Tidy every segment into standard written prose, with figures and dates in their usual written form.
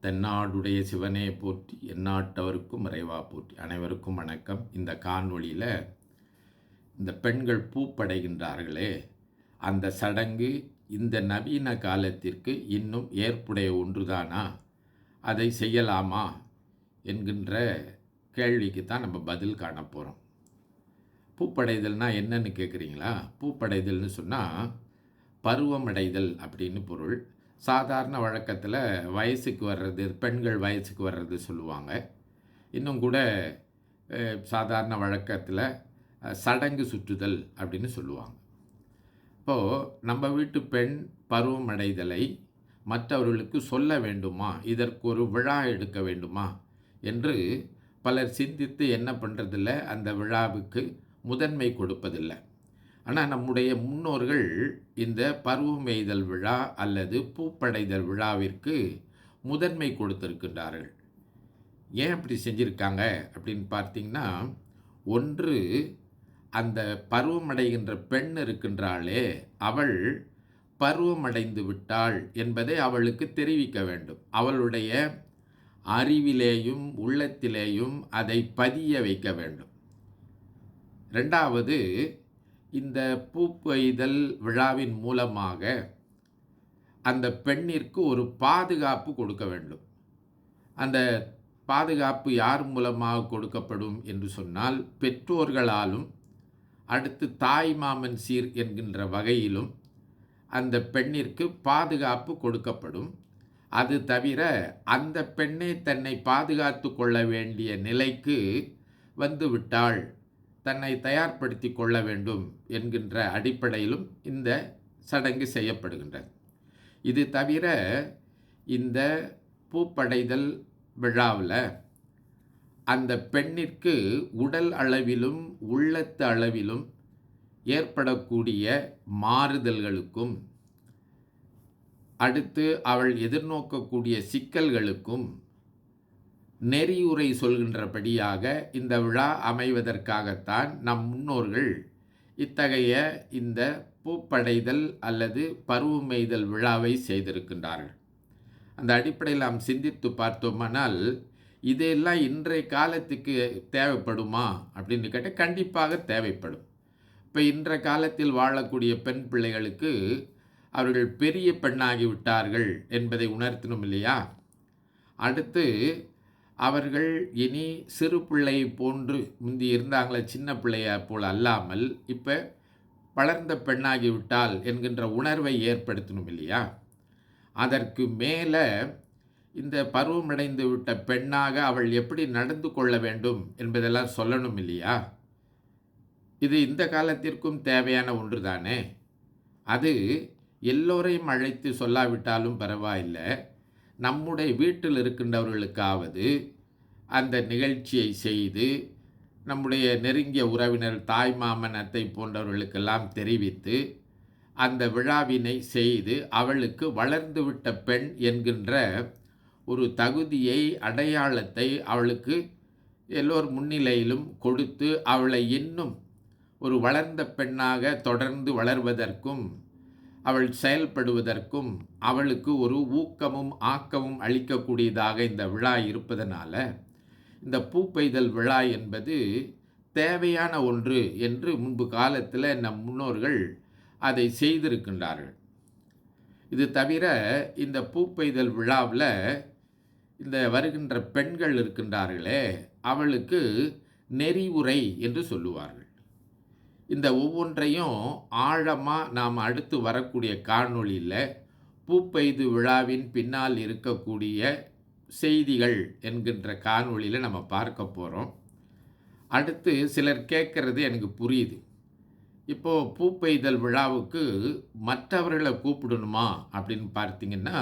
தென்னாடுடைய சிவனே போற்றி, எந்நாட்டவருக்கும் இறைவா போற்றி. அனைவருக்கும் வணக்கம். இந்த காணொளியில் இந்த பெண்கள் பூப்படைகின்றார்களே, அந்த சடங்கு இந்த நவீன காலத்திற்கு இன்னும் ஏற்புடைய ஒன்றுதானா, அதை செய்யலாமா என்கின்ற கேள்விக்கு தான் நம்ம பதில் காண போகிறோம். பூப்படைதல்னா என்னன்னு கேட்குறீங்களா? பூப்படைதல்னு சொன்னால் பருவமடைதல் அப்படின்னு பொருள். சாதாரண வழக்கத்தில் வயசுக்கு வர்றது, பெண்கள் வயசுக்கு வர்றது சொல்லுவாங்க. இன்னும் கூட சாதாரண வழக்கத்தில் சடங்கு சுற்றுதல் அப்படின்னு சொல்லுவாங்க. இப்போது நம்ம வீட்டு பெண் பருவமடைதலை மற்றவர்களுக்கு சொல்ல வேண்டுமா, இதற்கு ஒரு விழா எடுக்க வேண்டுமா என்று பலர் சிந்தித்து என்ன பண்ணுறதில்ல, அந்த விழாவுக்கு முதன்மை கொடுப்பதில்லை. ஆனால் நம்முடைய முன்னோர்கள் இந்த பருவமெய்தல் விழா அல்லது பூப்படைதல் விழாவிற்கு முதன்மை கொடுத்திருக்கின்றார்கள். ஏன் அப்படி செஞ்சுருக்காங்க அப்படின்னு பார்த்தீங்கன்னா, ஒன்று, அந்த பருவமடைகின்ற பெண் இருக்கின்றாளே, அவள் பருவமடைந்து விட்டாள் என்பதை அவளுக்கு தெரிவிக்க வேண்டும். அவளுடைய அறிவிலேயும் உள்ளத்திலேயும் அதை பதிய வைக்க வேண்டும். ரெண்டாவது, இந்த பூப்பெய்தல் விழாவின் மூலமாக அந்த பெண்ணிற்கு ஒரு பாதுகாப்பு கொடுக்க வேண்டும். அந்த பாதுகாப்பு யார் மூலமாக கொடுக்கப்படும் என்று சொன்னால், பெற்றோர்களாலும் அடுத்து தாய் மாமன் சீர் என்கின்ற வகையிலும் அந்த பெண்ணிற்கு பாதுகாப்பு கொடுக்கப்படும். அது தவிர அந்த பெண்ணே தன்னை பாதுகாத்து கொள்ள வேண்டிய நிலைக்கு வந்துவிட்டாள், தன்னை தயார்படுத்தி கொள்ள வேண்டும் என்கின்ற அடிப்படையிலும் இந்த சடங்கு செய்யப்படுகின்றது. இது தவிர இந்த பூப்படைதல் விழாவில் அந்த பெண்ணிற்கு உடல் அளவிலும் உள்ளத்து அளவிலும் ஏற்படக்கூடிய மாறுதல்களுக்கும் அடுத்து அவள் எதிர்நோக்கக்கூடிய சிக்கல்களுக்கும் நெறியுரை சொல்கின்றபடியாக இந்த விழா அமைவதற்காகத்தான் நம் முன்னோர்கள் இத்தகைய இந்த பூப்படைதல் அல்லது பருவமெய்தல் விழாவை செய்திருக்கின்றார்கள். அந்த அடிப்படையில் நாம் சிந்தித்து பார்த்தோமானால், இதெல்லாம் இன்றைய காலத்துக்கு தேவைப்படுமா அப்படின்னு கேட்டால் கண்டிப்பாக தேவைப்படும். இப்போ இன்றைய காலத்தில் வாழக்கூடிய பெண் பிள்ளைகளுக்கு அவர்கள் பெரிய பெண்ணாகி விட்டார்கள் என்பதை உணர்த்தணும் இல்லையா? அடுத்து அவர்கள் இனி சிறு பிள்ளை போன்று முந்தி இருந்தாங்களே சின்ன பிள்ளைய போல் அல்லாமல் இப்போ வளர்ந்த பெண்ணாகி விட்டால் என்கின்ற உணர்வை ஏற்படுத்தணும் இல்லையா? அதற்கு மேலே இந்த பருவமடைந்து விட்ட பெண்ணாக அவள் எப்படி நடந்து கொள்ள வேண்டும் என்பதெல்லாம் சொல்லணும் இல்லையா? இது இந்த காலத்திற்கும் தேவையான ஒன்று தானே. அது எல்லோரையும் அழைத்து சொல்லாவிட்டாலும் பரவாயில்லை, நம்முடைய வீட்டில் இருக்கின்றவர்களுக்காவது அந்த நிகழ்ச்சியை செய்து நம்முடைய நெருங்கிய உறவினர் தாய் மாமன் அத்தை போன்றவர்களுக்கெல்லாம் தெரிவித்து அந்த விழாவினை செய்து அவளுக்கு வளர்ந்துவிட்ட பெண் என்கின்ற ஒரு தகுதியை, அடையாளத்தை அவளுக்கு எல்லோர் முன்னிலையிலும் கொடுத்து அவளை இன்னும் ஒரு வளர்ந்த பெண்ணாக தொடர்ந்து வளர்வதற்கும் அவள் செயல்படுவதற்கும் அவளுக்கு ஒரு ஊக்கமும் ஆக்கமும் அளிக்கக்கூடியதாக இந்த விழா இருப்பதனால இந்த பூப்பெய்தல் விழா என்பது தேவையான ஒன்று என்று முன்பு காலத்தில் நம் முன்னோர்கள் அதை செய்திருக்கின்றார்கள். இது தவிர இந்த பூப்பெய்தல் விழாவில் இந்த வருகின்ற பெண்கள் இருக்கின்றார்களே, அவளுக்கு நெறிவுரை என்று சொல்லுவார்கள். இந்த ஒவ்வொன்றையும் ஆழமாக நாம் அடுத்து வரக்கூடிய காணொளியில் பூப்பெய்து விழாவின் பின்னால் இருக்கக்கூடிய செய்திகள் என்கின்ற காணொளியில் நம்ம பார்க்க போகிறோம். அடுத்து சிலர் கேட்குறது எனக்கு புரியுது. இப்போது பூப்பெய்தல் விழாவுக்கு மற்றவர்களை கூப்பிடணுமா அப்படின்னு பார்த்தீங்கன்னா,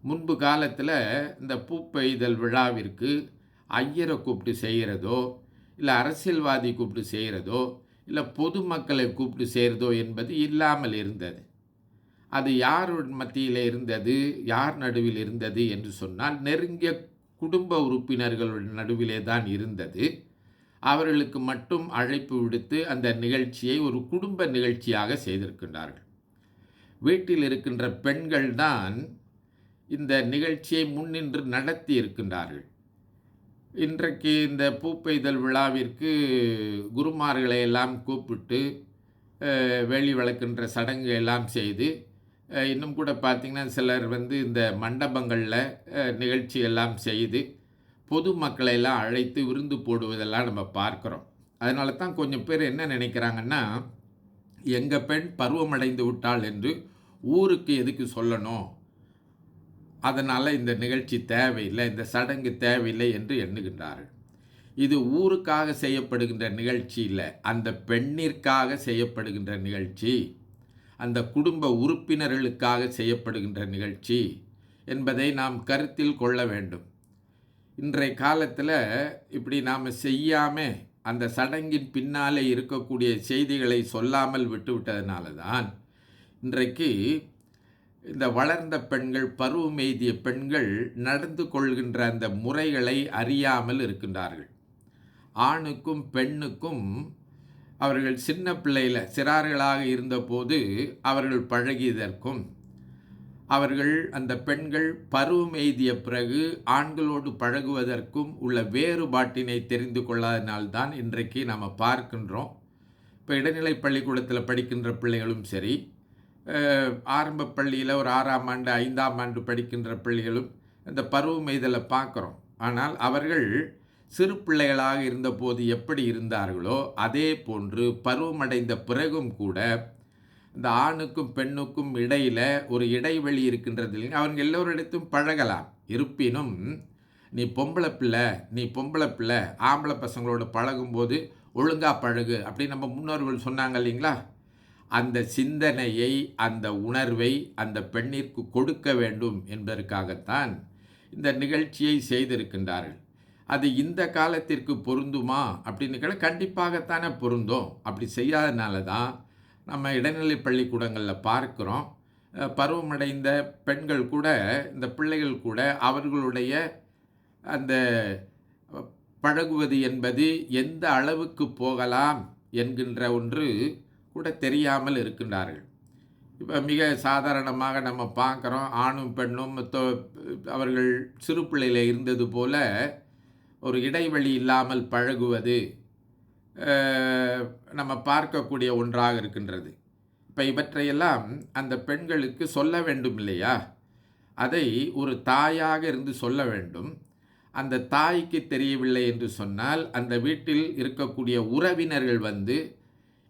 முன்பு காலத்தில் இந்த பூப்பெய்தல் விழாவிற்கு ஐயரை கூப்பிட்டு செய்கிறதோ, இல்லை அரசியல்வாதி கூப்பிட்டு செய்கிறதோ, இல்லை பொதுமக்களை கூப்பிட்டு செய்கிறதோ என்பது இல்லாமல் இருந்தது. அது யார் மத்தியில் இருந்தது, யார் நடுவில் இருந்தது என்று சொன்னால், நெருங்கிய குடும்ப உறுப்பினர்கள் நடுவிலே தான் இருந்தது. அவர்களுக்கு மட்டும் அழைப்பு விடுத்து அந்த நிகழ்ச்சியை ஒரு குடும்ப நிகழ்ச்சியாக செய்திருக்கின்றார்கள். வீட்டில் இருக்கின்ற பெண்கள் தான் இந்த நிகழ்ச்சியை முன்னின்று நடத்தி இருக்கின்றார்கள். இன்றைக்கு இந்த பூப்பெய்தல் விழாவிற்கு குருமார்களை எல்லாம் கூப்பிட்டு வேலி வளர்க்கின்ற சடங்கு எல்லாம் செய்து, இன்னும் கூட பார்த்திங்கன்னா சிலர் இந்த மண்டபங்களில் நிகழ்ச்சி எல்லாம் செய்து பொதுமக்களை எல்லாம் அழைத்து விருந்து போடுவதெல்லாம் நம்ம பார்க்குறோம். அதனால தான் கொஞ்சம் பேர் என்ன நினைக்கிறாங்கன்னா, எங்கள் பெண் பருவமடைந்து விட்டாள் என்று ஊருக்கு எதுக்கு சொல்லணும், அதனால் இந்த நிகழ்ச்சி தேவையில்லை, இந்த சடங்கு தேவையில்லை என்று எண்ணுகின்றார்கள். இது ஊருக்காக செய்யப்படுகின்ற நிகழ்ச்சி இல்லை, அந்த பெண்ணிற்காக செய்யப்படுகின்ற நிகழ்ச்சி, அந்த குடும்ப உறுப்பினர்களுக்காக செய்யப்படுகின்ற நிகழ்ச்சி என்பதை நாம் கருத்தில் கொள்ள வேண்டும். இன்றைய காலத்தில் இப்படி நாம் செய்யாமல் அந்த சடங்கின் பின்னாலே இருக்கக்கூடிய செய்திகளை சொல்லாமல் விட்டுவிட்டதுனால தான் இன்றைக்கு இந்த வளர்ந்த பெண்கள், பருவம் எய்திய பெண்கள் நடந்து கொள்கின்ற அந்த முறைகளை அறியாமல் இருக்கின்றார்கள். ஆணுக்கும் பெண்ணுக்கும் அவர்கள் சின்ன பிள்ளையில் சிறார்களாக இருந்தபோது அவர்கள் பழகியதற்கும், அவர்கள் அந்த பெண்கள் பருவம் எய்திய பிறகு ஆண்களோடு பழகுவதற்கும் உள்ள வேறுபாட்டினை தெரிந்து கொள்ளாதனால்தான் இன்றைக்கு நாம் பார்க்கின்றோம். இப்போ இடைநிலை பள்ளிக்கூடத்தில் படிக்கின்ற பிள்ளைகளும் சரி, ஆரம்ப பள்ளியில் ஒரு 6ஆம் ஆண்டு 5ஆம் ஆண்டு படிக்கின்ற பிள்ளைகளும் இந்த பருவம் எய்தலை பார்க்குறோம். ஆனால் அவர்கள் சிறு பிள்ளைகளாக இருந்தபோது எப்படி இருந்தார்களோ அதே போன்று பருவமடைந்த பிறகும் கூட இந்த ஆணுக்கும் பெண்ணுக்கும் இடையில் ஒரு இடைவெளி இருக்கின்றது. அவங்க எல்லோரிடத்தும் பழகலாம். இருப்பினும் நீ பொம்பளை பிள்ளை ஆம்பளை பசங்களோட பழகும்போது ஒழுங்காக பழகு அப்படின்னு நம்ம முன்னோர்கள் சொன்னாங்க இல்லைங்களா? அந்த சிந்தனையை, அந்த உணர்வை அந்த பெண்ணிற்கு கொடுக்க வேண்டும் என்பதற்காகத்தான் இந்த நிகழ்ச்சியை செய்திருக்கின்றார்கள். அது இந்த காலத்திற்கு பொருந்துமா அப்படின்னு கண்டிப்பாகத்தானே பொருந்தும். அப்படி செய்யாதனால தான் நம்ம இடைநிலை பள்ளிக்கூடங்களில் பார்க்குறோம், பருவமடைந்த பெண்கள் கூட, இந்த பிள்ளைகள் கூட அவர்களுடைய அந்த பழகுவது என்பது எந்த அளவுக்கு போகலாம் என்கின்ற ஒன்று கூட தெரியாமல் இருக்கின்றார்கள். இப்போ மிக சாதாரணமாக நம்ம பார்க்குறோம், ஆணும் பெண்ணும் அவர்கள் சிறு பிள்ளையில் இருந்தது போல ஒரு இடைவெளி இல்லாமல் பழகுவது நம்ம பார்க்கக்கூடிய ஒன்றாக இருக்கின்றது. இப்போ இவற்றையெல்லாம் அந்த பெண்களுக்கு சொல்ல வேண்டும் இல்லையா? அதை ஒரு தாயாக இருந்து சொல்ல வேண்டும். அந்த தாய்க்கு தெரியவில்லை என்று சொன்னால் அந்த வீட்டில் இருக்கக்கூடிய உறவினர்கள்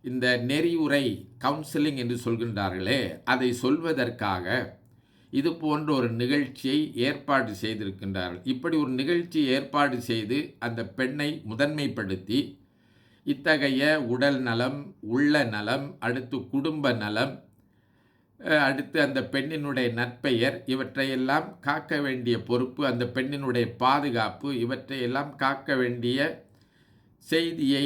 இந்த நெறியுரை கவுன்சிலிங் என்று சொல்கின்றார்களே, அதை சொல்வதற்காக இது போன்ற ஒரு நிகழ்ச்சியை ஏற்பாடு செய்திருக்கின்றார்கள். இப்படி ஒரு நிகழ்ச்சி ஏற்பாடு செய்து அந்த பெண்ணை முதன்மைப்படுத்தி இத்தகைய உடல் நலம், உள்ள நலம், அடுத்து குடும்ப நலம், அடுத்து அந்த பெண்ணினுடைய நற்பெயர், இவற்றையெல்லாம் காக்க வேண்டிய பொறுப்பு, அந்த பெண்ணினுடைய பாதுகாப்பு, இவற்றையெல்லாம் காக்க வேண்டிய செய்தியை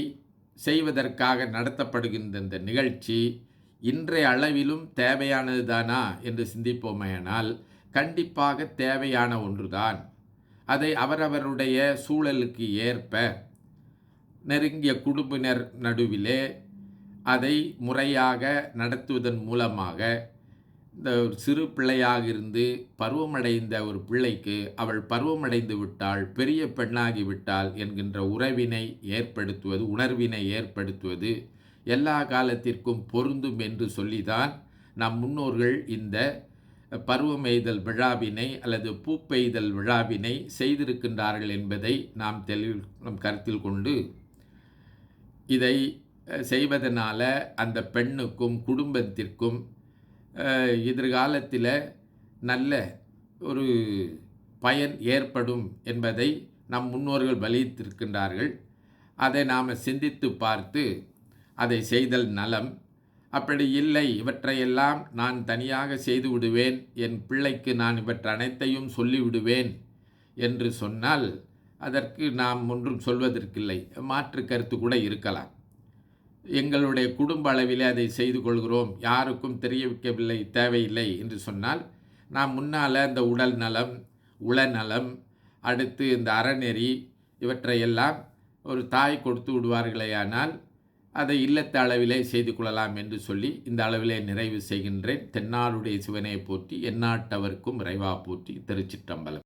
செய்வதற்காக நடத்தப்படுகின்ற இந்த நிகழ்ச்சி இன்றைய அளவிலும் தேவையானது தானா என்று சிந்திப்போமேயானால் கண்டிப்பாக தேவையான ஒன்றுதான். அதை அவரவருடைய சூழலுக்கு ஏற்ப நெருங்கிய குடும்பினர் நடுவிலே அதை முறையாக நடத்துவதன் மூலமாக இந்த ஒரு சிறு பிள்ளையாக இருந்து பருவமடைந்த ஒரு பிள்ளைக்கு அவள் பருவமடைந்து விட்டாள், பெரிய பெண்ணாகி விட்டாள் என்கின்ற உணர்வினை ஏற்படுத்துவது எல்லா காலத்திற்கும் பொருந்தும் என்று சொல்லிதான் நம் முன்னோர்கள் இந்த பருவமெய்தல் விழாவினை அல்லது பூப்பெய்தல் விழாவினை செய்திருக்கின்றார்கள் என்பதை நாம் கருத்தில் கொண்டு இதை செய்வதனால அந்த பெண்ணுக்கும் குடும்பத்திற்கும் எதிர்காலத்தில் நல்ல ஒரு பயன் ஏற்படும் என்பதை நம் முன்னோர்கள் வலியுறுத்தியிருக்கின்றார்கள். அதை நாம் சிந்தித்து பார்த்து அதை செய்தல் நலம். அப்படி இல்லை, இவற்றையெல்லாம் நான் தனியாக செய்து விடுவேன், என் பிள்ளைக்கு நான் இவற்றை அனைத்தையும் சொல்லிவிடுவேன் என்று சொன்னால் அதற்கு நாம் ஒன்றும் சொல்வதற்கில்லை. மாற்று கருத்து கூட இருக்கலாம். எங்களுடைய குடும்ப அளவிலே அதை செய்து கொள்கிறோம், யாருக்கும் தெரிய வைக்கவில்லை, தேவையில்லை என்று சொன்னால் நாம் முன்னால் இந்த உடல் நலம், உளநலம், அடுத்து இந்த அறநெறி இவற்றையெல்லாம் ஒரு தாய் கொடுத்து விடுவார்களேயானால் அதை இல்லத்து அளவிலே செய்து கொள்ளலாம் என்று சொல்லி இந்த அளவிலே நிறைவு செய்கின்றேன். தென்னாடுடைய சிவனே போற்றி, எந்நாட்டவர்க்கும் இறைவா போற்றி. திருச்சிற்றம்பலம்.